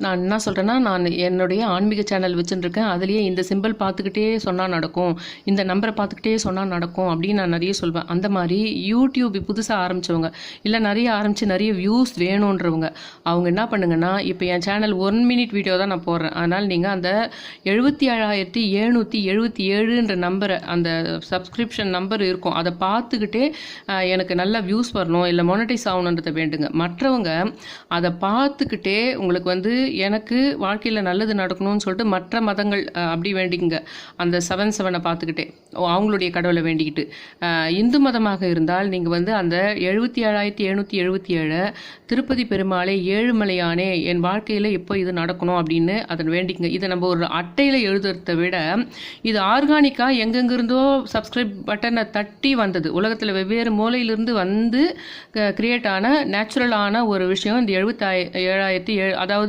நான் என்ன சொல்கிறேன்னா, நான் என்னுடைய ஆன்மீக சேனல் வச்சுட்டுருக்கேன். அதுலேயே இந்த சிம்பிள் பார்த்துக்கிட்டே சொன்னால் நடக்கும், இந்த நம்பரை பார்த்துக்கிட்டே சொன்னால் நடக்கும் அப்படின்னு நான் நிறைய சொல்வேன். அந்த மாதிரி யூடியூப் புதுசாக ஆரம்பித்தவங்க, இல்லை நிறைய ஆரம்பித்து நிறைய வியூஸ் வேணுன்றவங்க, அவங்க என்ன பண்ணுங்கன்னா, இப்போ என் சேனல் 1 மினிட் வீடியோ தான் நான் போடுறேன். அதனால் நீங்கள் அந்த 77,777ன்ற நம்பரை, அந்த சப்ஸ்கிரிப்ஷன் நம்பர் இருக்கும், அதை பார்த்துக்கிட்டே எனக்கு நல்ல வியூஸ் வரணும், இல்லை மோனடைஸ் ஆகணுன்றதை வேண்டுங்க. மற்றவங்க அதை பார்த்துக்கிட்டே உங்களுக்கு எனக்கு வாழ்க்கையில் நல்லது நடக்கணும்னு சொல்லிட்டு மற்ற மதங்கள் அப்படி வேண்டிக்குங்க. அந்த 7/7 பார்த்துக்கிட்டே அவங்களுடைய கடவுளை வேண்டிக்கிட்டு, இந்து மதமாக இருந்தால் நீங்கள் அந்த 77,777 திருப்பதி பெருமாளே ஏழுமலையானே என் வாழ்க்கையில் இப்போ இது நடக்கணும் அப்படின்னு அதை வேண்டிக்குங்க. இதை நம்ம ஒரு அட்டையில் எழுதுறதை விட இது ஆர்கானிக்காக எங்கெங்கிருந்தோ சப்ஸ்கிரைப் பட்டனை தட்டி வந்தது, உலகத்தில் வெவ்வேறு மூலையிலிருந்து கிரியேட் ஆன நேச்சுரலான ஒரு விஷயம். இந்த 77,000 அதாவது